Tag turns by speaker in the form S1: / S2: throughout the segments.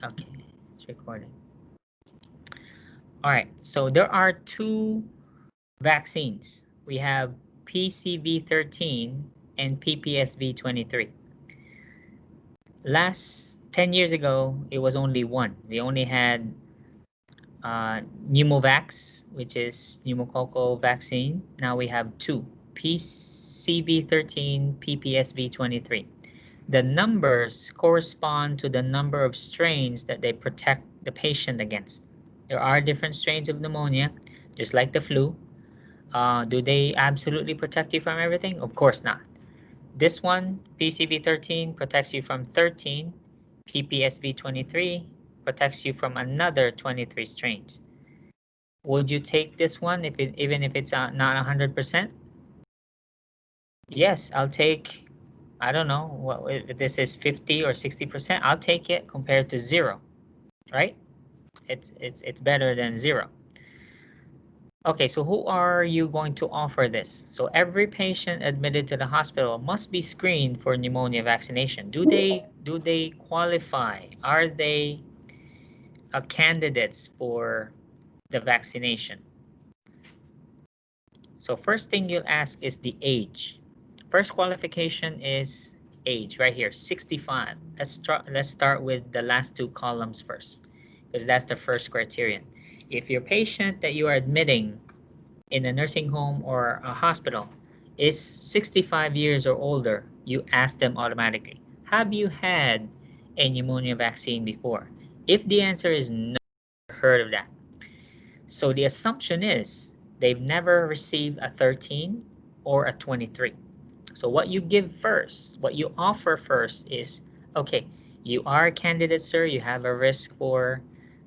S1: Okay, it's recording. All right, so there are two vaccines. We have PCV13 and PPSV23. Last 10 years ago, it was only one. We only had Pneumovax, which is pneumococcal vaccine. Now we have two, PCV13, PPSV23. The numbers correspond to the number of strains that they protect the patient against. There are different strains of pneumonia, just like the flu. Do they absolutely protect you from everything? Of course not. This one, PCV13, protects you from 13. PPSV23 protects you from another 23 strains. Would you take this one even if it's not 100%? Yes, I'll take, I don't know, what if this is 50 or 60%, I'll take it compared to zero, right? It's better than zero. Okay, so who are you going to offer this? So every patient admitted to the hospital must be screened for pneumonia vaccination. Do they qualify? Are they candidates for the vaccination? So first thing you'll ask is the age. First qualification is age right here, 65. Let's start with the last two columns first, because that's the first criterion. If your patient that you are admitting in a nursing home or a hospital is 65 years or older, you ask them automatically, have you had a pneumonia vaccine before? If the answer is no, heard of that. So the assumption is they've never received a 13 or a 23. So what you give first, what you offer first is, okay, you are a candidate, sir. You have a risk for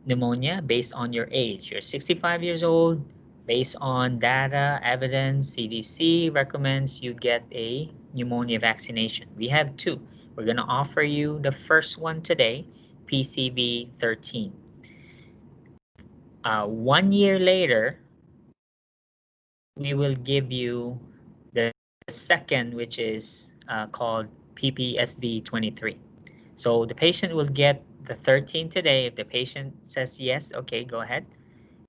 S1: pneumonia based on your age. You're 65 years old. Based on data, evidence, CDC recommends you get a pneumonia vaccination. We have two. We're going to offer you the first one today, PCV 13. 1 year later, we will give you the second, which is called PPSV 23. So the patient will get the 13 today. If the patient says yes, okay, go ahead.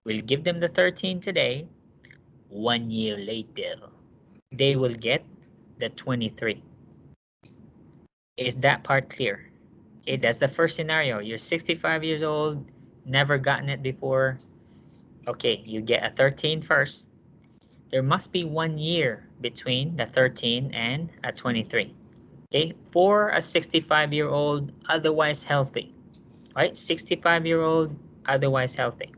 S1: We'll give them the 13 today. 1 year later, they will get the 23. Is that part clear? Okay, that's the first scenario. You're 65 years old, never gotten it before. Okay, you get a 13 first. There must be 1 year between the 13 and a 23. Okay, for a 65-year-old otherwise healthy, right? 65-year-old otherwise healthy.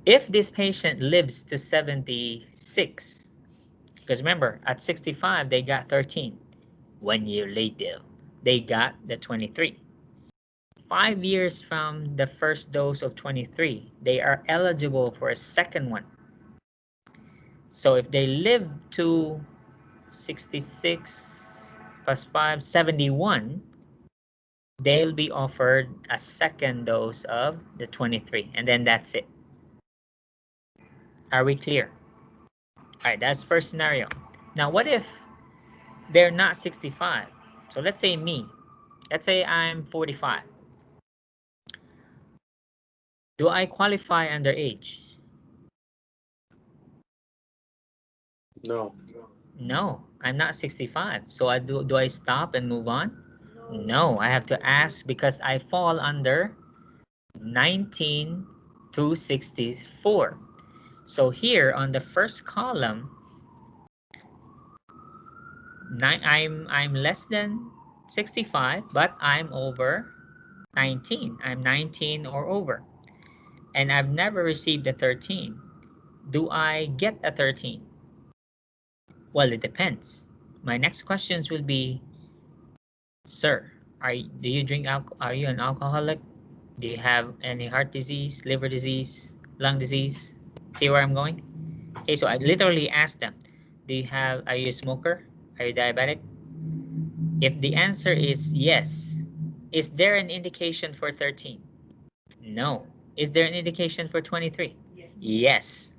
S1: If this patient lives to 76, because remember, at 65, they got 13. 1 year later, they got the 23. 5 years from the first dose of 23, they are eligible for a second one. So if they live to 66 plus 5, 71, they'll be offered a second dose of the 23, and then that's it. Are we clear? All right, that's first scenario. Now, what if they're not 65? So let's say me. Let's say I'm 45. Do I qualify under age?
S2: No.
S1: No, I'm not 65. So do I stop and move on? No, I have to ask because I fall under 19 to 64. So here on the first column, I'm less than 65, but I'm over 19. I'm 19 or over, and I've never received a 13. Do I get a 13? Well, it depends. My next questions will be, sir, do you drink alcohol? Are you an alcoholic? Do you have any heart disease, liver disease, lung disease? See where I'm going? Okay, so I literally asked them, are you a smoker? Are you diabetic? If the answer is yes, is there an indication for 13? No. Is there an indication for 23? Yes.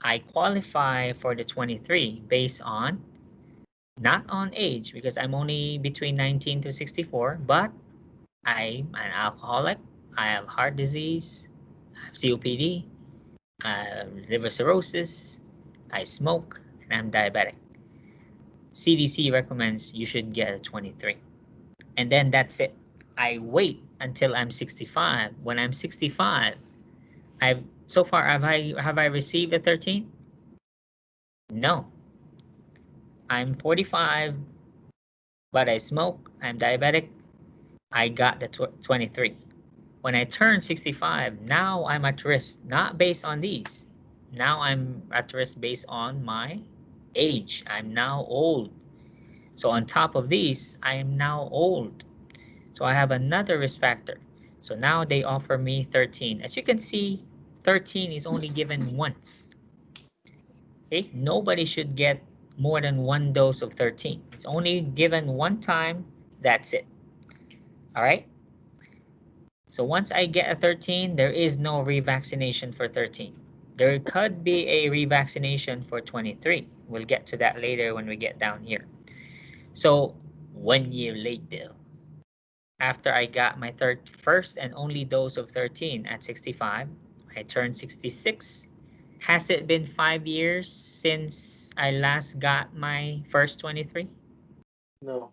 S1: I qualify for the 23 based on, not on age, because I'm only between 19 to 64, but I'm an alcoholic, I have heart disease, I have COPD, I have liver cirrhosis, I smoke, and I'm diabetic. CDC recommends you should get a 23. And then that's it. I wait until I'm 65. When I'm 65, I've so far have I received a 13? No. I'm 45, but I smoke, I'm diabetic, I got the 23. When I turn 65, now I'm at risk, not based on these. Now I'm at risk based on my age. I'm now old. So on top of these, I am now old. So I have another risk factor. So now they offer me 13. As you can see, 13 is only given once. Okay, nobody should get more than one dose of 13. It's only given one time, that's it. All right. So once I get a 13, there is no revaccination for 13. There could be a revaccination for 23. We'll get to that later when we get down here. So 1 year later, after I got my first and only dose of 13 at 65, I turned 66. Has it been 5 years since I last got my first 23?
S2: No.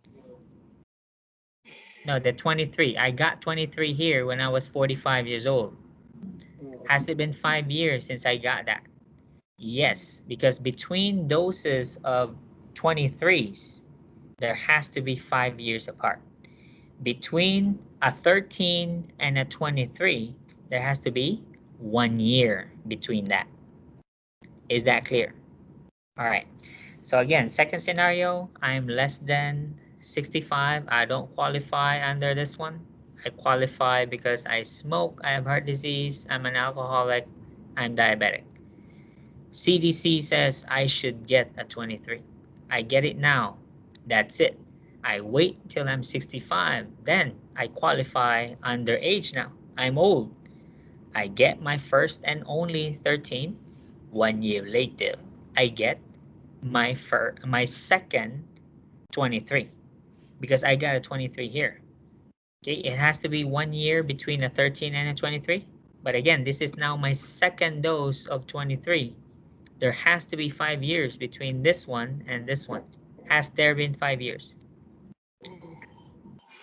S1: No, the 23. I got 23 here when I was 45 years old. Has it been 5 years since I got that? Yes, because between doses of 23s, there has to be 5 years apart. Between a 13 and a 23, there has to be 1 year between that. Is that clear? All right. So again, second scenario, I'm less than 65. I don't qualify under this one. I qualify because I smoke, I have heart disease, I'm an alcoholic, I'm diabetic. CDC says I should get a 23. I get it now. That's it. I wait till I'm 65. Then I qualify under age now. I'm old. I get my first and only 13. 1 year later, I get my second 23 because I got a 23 here. Okay, it has to be 1 year between a 13 and a 23. But again, this is now my second dose of 23. There has to be 5 years between this one and this one. Has there been 5 years?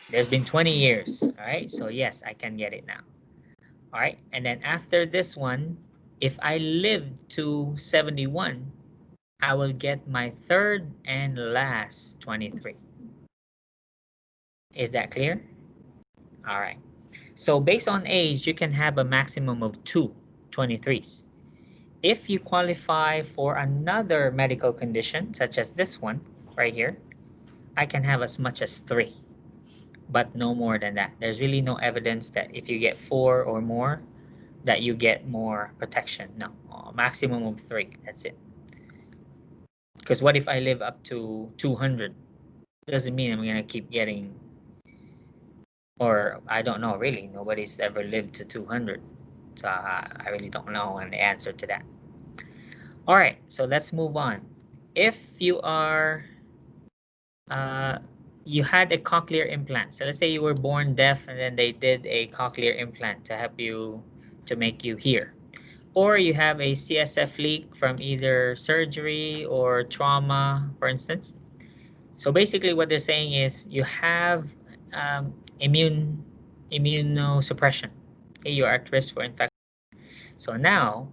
S1: There's been 20 years. All right, so yes, I can get it now. All right, and then after this one, if I live to 71, I will get my third and last 23. Is that clear? All right. So based on age, you can have a maximum of 2 23s. If you qualify for another medical condition, such as this one right here, I can have as much as 3, but no more than that. There's really no evidence that if you get 4 or more, that you get more protection. No, maximum of 3, that's it. Because what if I live up to 200? Doesn't mean I'm going to keep getting, or I don't know really. Nobody's ever lived to 200. So I really don't know the answer to that. All right, so let's move on. If you are, you had a cochlear implant. So let's say you were born deaf and then they did a cochlear implant to help you, to make you hear. Or you have a CSF leak from either surgery or trauma, for instance. So basically what they're saying is you have immunosuppression. Okay, you are at risk for infection. So now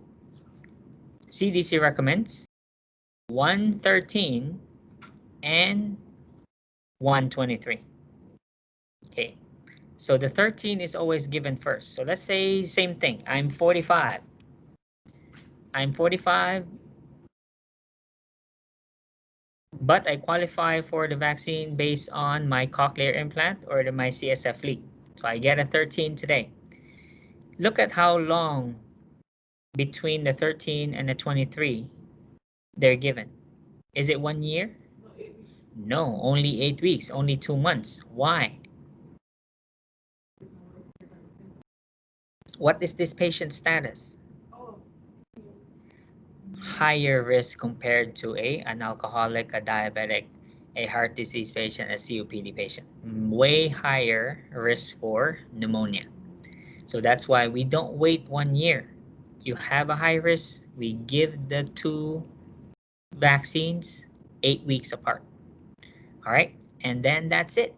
S1: CDC recommends 113 and 123. Okay, so the 13 is always given first. So let's say same thing. I'm 45. I'm 45, but I qualify for the vaccine based on my cochlear implant or my CSF leak. So I get a 13 today. Look at how long between the 13 and the 23 they're given. Is it 1 year? No, only 8 weeks, only 2 months. Why? What is this patient's status? Higher risk compared to an alcoholic, a diabetic, a heart disease patient, a COPD patient. Way higher risk for pneumonia. So that's why we don't wait 1 year. You have a high risk, we give the 2 vaccines 8 weeks apart. All right, and then that's it.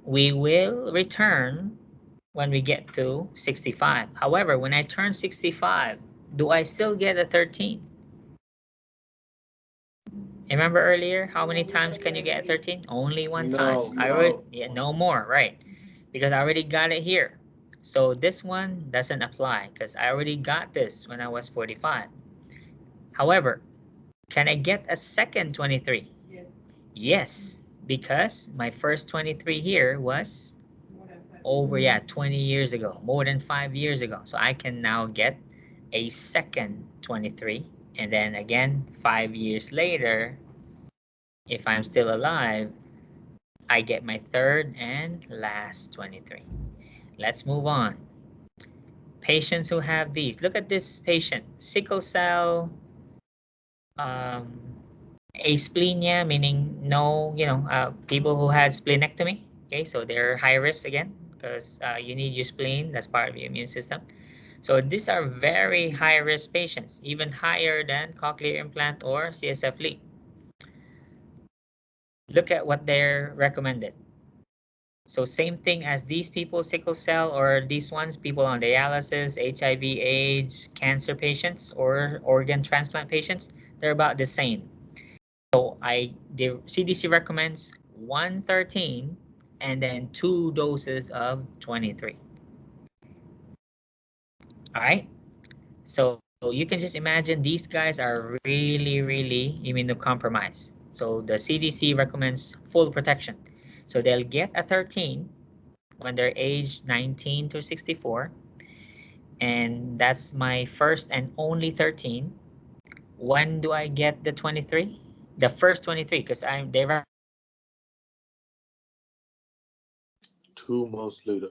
S1: We will return when we get to 65. However, when I turn 65, do I still get a 13? Remember earlier, how many times can you get a 13? Only one time.
S2: No.
S1: I already, yeah, no more, right? Because I already got it here. So this one doesn't apply because I already got this when I was 45. However, can I get a second 23? Yes, because my first 23 here was over, yeah, 20 years ago, more than 5 years ago. So I can now get a second 23. And then again, 5 years later, if I'm still alive, I get my third and last 23. Let's move on. Patients who have these. Look at this patient. Sickle cell, um, asplenia, meaning no, people who had splenectomy. Okay, so they're high risk again because you need your spleen. That's part of your immune system. So these are very high risk patients, even higher than cochlear implant or CSF lead. Look at what they're recommended. So same thing as these people, sickle cell, or these ones, people on dialysis, HIV, AIDS, cancer patients, or organ transplant patients, they're about the same. So the CDC recommends 113 and then 2 doses of 23. All right. So you can just imagine these guys are really, really immunocompromised. So the CDC recommends full protection. So they'll get a 13 when they're aged 19 to 64. And that's my first and only 13. When do I get the 23? The first 23, because they
S2: Two months later.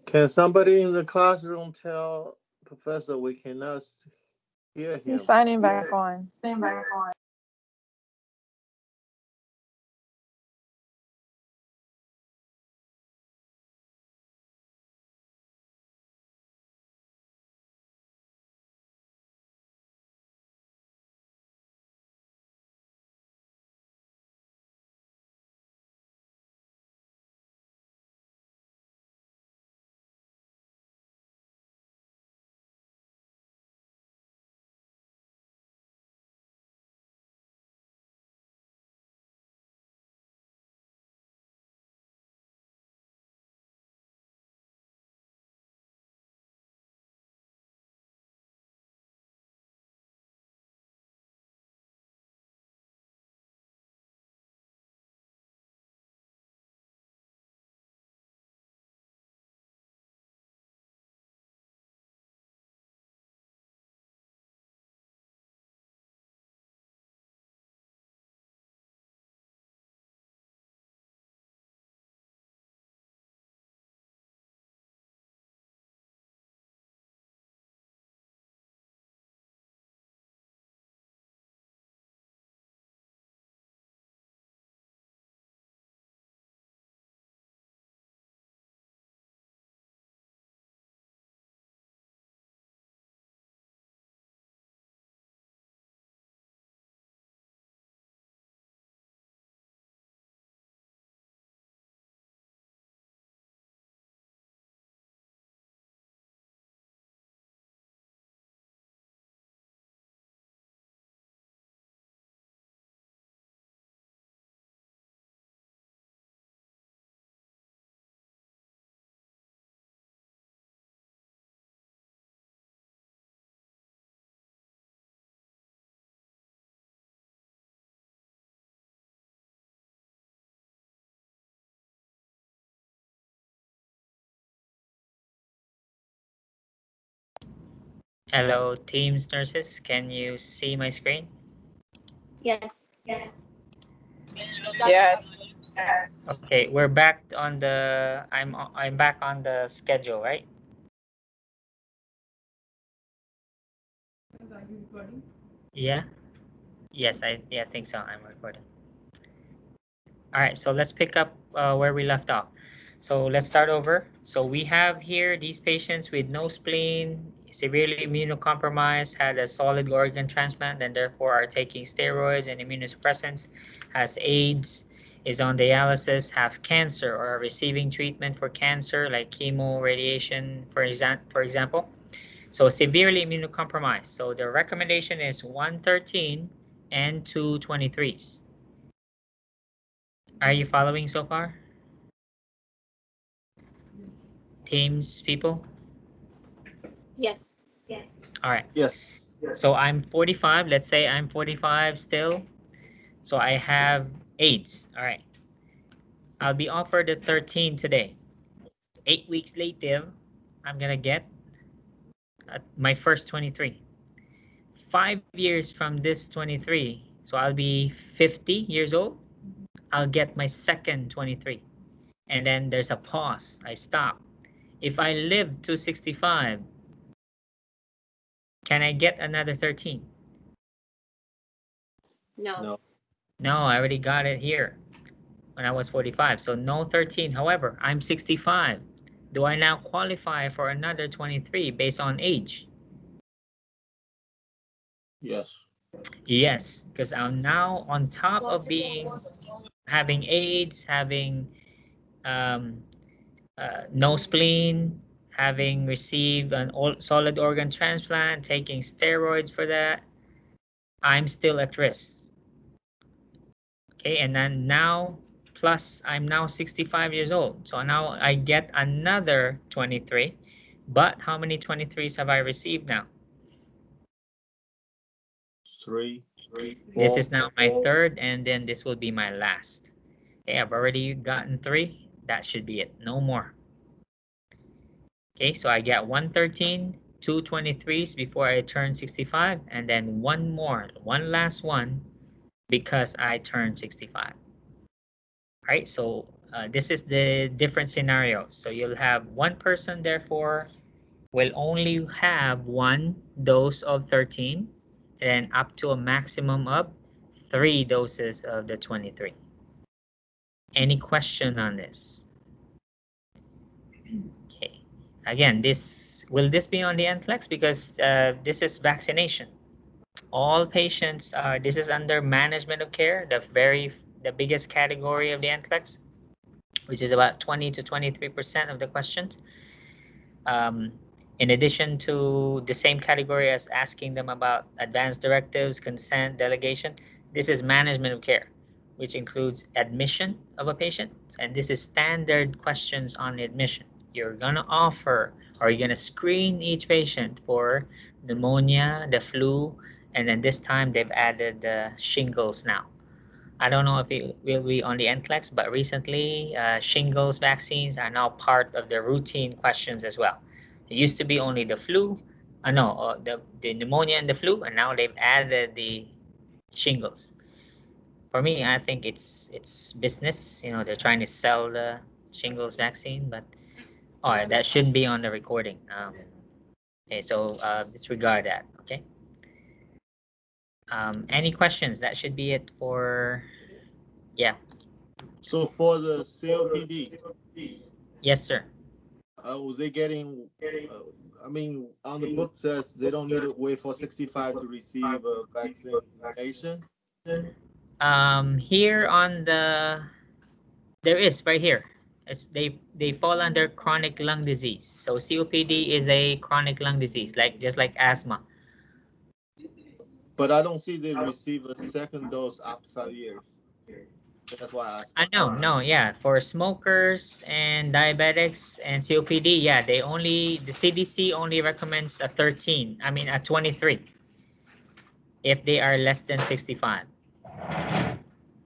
S2: Can somebody in the classroom tell Professor we cannot hear him?
S3: He's signing back on.
S1: Hello, Teams nurses. Can you see my screen?
S3: Yes.
S4: Yes.
S1: Okay, we're back on the. I'm back on the schedule, right? Yeah. Yes, I think so. I'm recording. All right, so let's pick up where we left off. So let's start over. So we have here these patients with no spleen, severely immunocompromised, had a solid organ transplant, and therefore are taking steroids and immunosuppressants, has AIDS, is on dialysis, have cancer, or are receiving treatment for cancer like chemo, radiation, for example. So severely immunocompromised. So the recommendation is 113 and 223s. Are you following so far? Teams people?
S3: Yes.
S1: All right.
S2: Yes.
S1: So I'm 45. Let's say I'm 45 still. So I have AIDS. All right. I'll be offered a 13 today. 8 weeks later, I'm going to get my first 23. 5 years from this 23, so I'll be 50 years old. I'll get my second 23. And then there's a pause. I stop. If I live to 65, can I get another 13?
S3: No.
S2: No.
S1: No, I already got it here when I was 45. So no 13. However, I'm 65. Do I now qualify for another 23 based on age?
S2: Yes.
S1: Yes, because I'm now on top of having AIDS, having um, no spleen, having received an solid organ transplant, taking steroids for that. I'm still at risk. Okay, and then now plus I'm now 65 years old. So now I get another 23. But how many 23s have I received now?
S2: 3,
S1: This
S2: 4.
S1: is now my third, and then this will be my last. Okay, I've already gotten 3. That should be it. No more. Okay, so I get 113, 223s before I turn 65, and then one more, one last one because I turned 65. Right? So this is the different scenarios. So you'll have one person, therefore, will only have one dose of 13, and up to a maximum of 3 doses of the 23. Any question on this? Okay. Again, this will this be on the NCLEX because this is vaccination. All patients are. This is under management of care, the biggest category of the NCLEX, which is about 20 to 23% of the questions. Um, in addition to the same category as asking them about advanced directives, consent, delegation, this is management of care, which includes admission of a patient. And this is standard questions on admission. You're going to offer or you're going to screen each patient for pneumonia, the flu, and then this time they've added the shingles now. I don't know if it will be on the NCLEX, but recently shingles vaccines are now part of the routine questions as well. It used to be only the flu, no, the pneumonia and the flu, and now they've added the shingles. For me, I think it's business. You know, they're trying to sell the shingles vaccine, but all right, that shouldn't be on the recording. Okay, so disregard that. Okay. Any questions? That should be it for. Yeah.
S2: So for the COPD,
S1: Yes, sir.
S2: was they getting? Uh, I mean, on the book says they don't need to wait for 65 to receive a vaccination.
S1: Here on there is right here. They fall under chronic lung disease. So COPD is a chronic lung disease, like just like asthma.
S2: But I don't see they receive a second dose after 5 years. That's why I asked.
S1: I know, no, yeah. For smokers and diabetics and COPD, yeah, the CDC only recommends a 13. I mean a 23 if they are less than 65.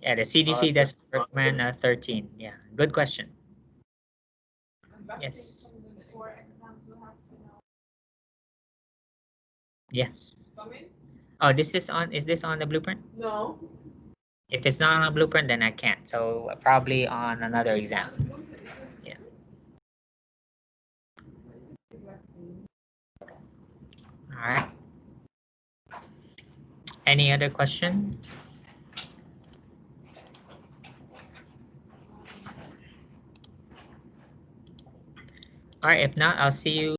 S1: Yeah, the
S2: All
S1: CDC
S2: right.
S1: does recommend a 13. Yeah, good question. Yes. Yes. Oh, is this on the blueprint? No. If it's not on a blueprint, then I can't. So probably on another exam. Yeah. All right. Any other question? All right. If not, I'll see you